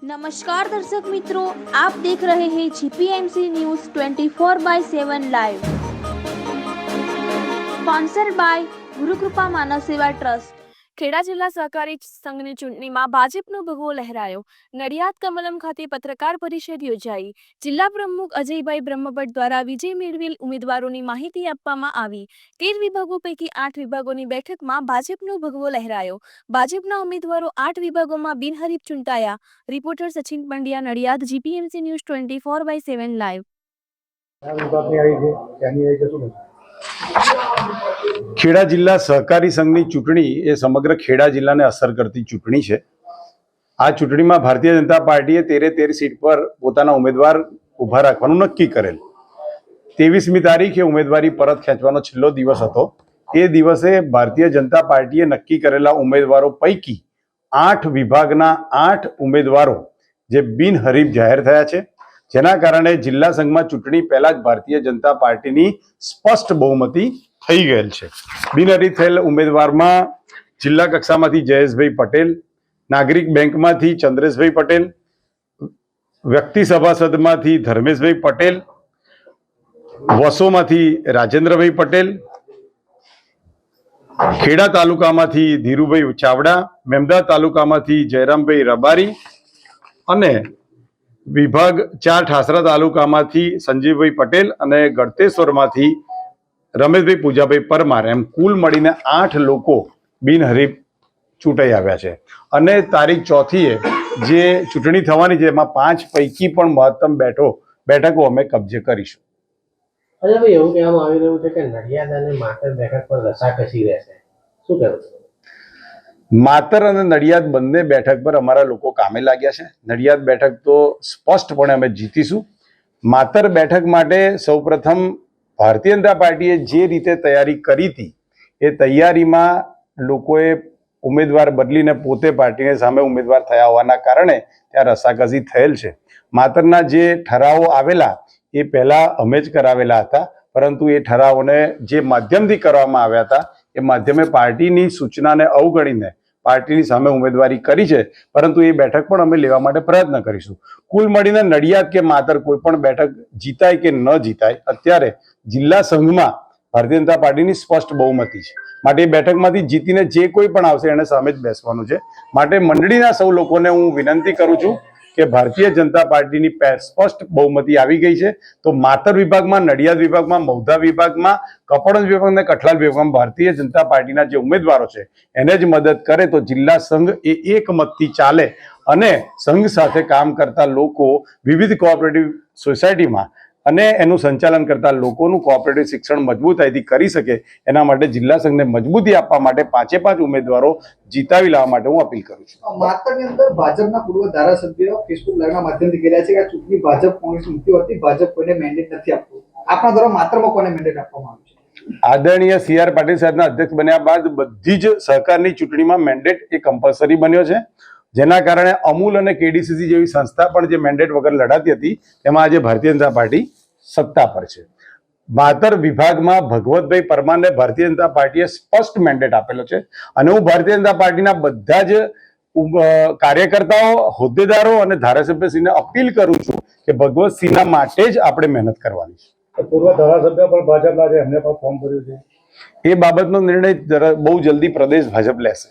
नमस्कार दर्शक मित्रों, आप देख रहे हैं जीपीएमसी news 24/7 live, sponsored by Gurukripa मानव सेवा ट्रस्ट। ખેડા જિલ્લા સહકારી સંઘની ચૂંટણીમાં ભાજપનો ભગવો લહેરાયો। નડિયાદ કમલમ ખાતે પત્રકાર પરિષદ યોજાઈ। જિલ્લા પ્રમુખ અજયભાઈ બ્રહ્મભટ્ટ દ્વારા વિજય મેળવેલ ઉમેદવારોની માહિતી આપવામાં આવી। 13 વિભાગો પૈકી 8 વિભાગોની બેઠકમાં ભાજપનો ભગવો લહેરાયો। ભાજપના ઉમેદવારો 8 વિભાગોમાં બિનહરીફ ચૂંટાયા। Reporter Sachin Pandya, Nadiad, GPMC news 24/7 live. Kheda જિલ્લા સહકારી સંઘની ચૂંટણી એ સમગ્ર ખેડા જિલ્લાને અસર કરતી ચૂંટણી છે। આ ચૂંટણીમાં ભારતીય જનતા પાર્ટીએ 13 સીટ પર પોતાના ઉમેદવાર ઊભા રાખવાનું નક્કી કરેલ। 23મી તારીખે ઉમેદવારી પરત ખેંચવાનો છેલ્લો દિવસ હતો। એ દિવસે ભારતીય જનતા પાર્ટીએ નક્કી કરેલા ઉમેદવારો પૈકી 8 વિભાગના 8 ઉમેદવારો જે બિનહરીફ જાહેર થયા છે, જેના કારણે જિલ્લા સંઘમાં ચૂંટણી પહેલા જ ભારતીય જનતા પાર્ટીની સ્પષ્ટ બહુમતી થઈ ગયેલ છે। બિનહરીફ થયેલ ઉમેદવારમાં જિલ્લા કક્ષામાંથી જયેશભાઈ પટેલ, નાગરિક બેંકમાંથી ચંદ્રેશભાઈ પટેલ, વ્યક્તિ સભાસદમાંથી ધર્મેશભાઈ પટેલ, વસોમાંથી રાજેન્દ્રભાઈ પટેલ, ખેડા તાલુકામાંથી ધીરુભાઈ ચાવડા, મેમદા તાલુકામાંથી જયરામભાઈ રબારી અને વિભાગ 4 ઠાસરા તાલુકામાંથી સંજીવભાઈ પટેલ અને ગળતેશ્વરમાંથી રમેશભાઈ પૂજાભાઈ પરમાર, એમ કુલ મળીને 8 લોકો બિનહરીફ ચૂંટાઈ આવ્યા છે। અને તારીખ 4 જે ચૂંટણી થવાની છે એમાં 5 પૈકી પણ મહત્તમ બેઠકો અમે કબજે કરીશું। અરે ભાઈ, એવું કહેવામાં આવી રહ્યું છે કે નડિયાદ અને માતર બેઠક પર રસાકસી રહેશે, શું કહેવું? માતર અને નડિયાદ બંને બેઠક પર અમારા લોકો કામે લાગ્યા છે। નડિયાદ બેઠક તો સ્પષ્ટપણે અમે જીતીશું। માતર બેઠક માટે સૌપ્રથમ ભારતીય જનતા પાર્ટીએ જે રીતે તૈયારી કરી હતી એ તૈયારીમાં લોકોએ ઉમેદવાર બદલીને પોતે પાર્ટીની સામે ઉમેદવાર થયા હોવાના કારણે ત્યાં રસાકસી થયેલ છે। માતરના જે ઠરાવો આવેલા એ પહેલા અમે જ કરાવેલા હતા, પરંતુ એ ઠરાવોને જે માધ્યમથી કરવામાં આવ્યા હતા એ માધ્યમે પાર્ટીની સૂચનાને અવગણીને પાર્ટીની સામે ઉમેદવારી કરી છે, પરંતુ એ બેઠક પણ અમે લેવા માટે પ્રયત્ન કરીશું। કુલ મળીને નડિયાદ કે માતર કોઈ પણ બેઠક જીતાય કે ન જીતાય, અત્યારે જિલ્લા સંઘમાં ભારતીય જનતા પાર્ટીની સ્પષ્ટ બહુમતી છે, માટે એ બેઠકમાંથી જીતીને જે કોઈ પણ આવશે એને સામે જ બેસવાનું છે। માટે મંડળીના સૌ લોકોને હું વિનંતી કરું છું કે ભારતીય જનતા પાર્ટીની સ્પષ્ટ બહુમતી આવી ગઈ છે, તો માતર વિભાગમાં, નડિયાદ વિભાગમાં, મૌધા વિભાગમાં, કપડવંજ વિભાગ અને કઠલાલ વિભાગમાં ભારતીય જનતા પાર્ટીના જે ઉમેદવારો છે એને જ મદદ કરે તો જિલ્લા સંઘ એ એકમતથી ચાલે અને સંઘ સાથે કામ કરતા લોકો વિવિધ કોઓપરેટિવ સોસાયટીમાં અને એનું સંચાલન કરતા લોકોનું કોઓપરેટિવ શિક્ષણ મજબૂતાઈથી કરી શકે, એના માટે જિલ્લા સંઘને મજબૂતી આપવા માટે 5 ઉમેદવારો જીતાવી લાવવા માટે હું અપીલ કરું છું। માતરની અંદર ભાજપના પૂર્વ ધારાસભ્યો ફેસબુક લાઈવના માધ્યમથી કહ્યા છે કે આ ચૂંટણી ભાજપ કોંગ્રેસ મૂકી હતી, ભાજપ કોઈને મેન્ડેટ નથી આપતું। આપણા દ્વારા માત્રમાં કોને મેન્ડેટ આપવામાં આવ્યું છે? આદરણીય CR પાટીલ સાહેબના અધ્યક્ષ બન્યા બાદ બધી જ સહકારની ચૂંટણીમાં મેન્ડેટ એ કમ્પલસરી બન્યો છે, જેના કારણે અમૂલ અને KDCC જેવી સંસ્થા પણ જે મેન્ડેટ વગર લડાતી હતી તેમાં આજે ભારતીય જનતા પાર્ટી સત્તા પર છે। માતર વિભાગમાં ભગવતભાઈ પરમારને ભારતીય જનતા પાર્ટીએ સ્પષ્ટ મેન્ડેટ આપેલો છે અને હું ભારતીય જનતા પાર્ટીના બધા જ કાર્યકર્તાઓ, હોદ્દેદારો અને ધારાસભ્યશ્રીને અપીલ કરું છું કે ભગવતસિંહના માટે જ આપણે મહેનત કરવાની છે। પૂર્વ ધારાસભ્ય પણ ભાજપના છે, એમને પણ ફોર્મ ભર્યું છે। એ બાબતનો નિર્ણય બહુ જલ્દી પ્રદેશ ભાજપ લેશે।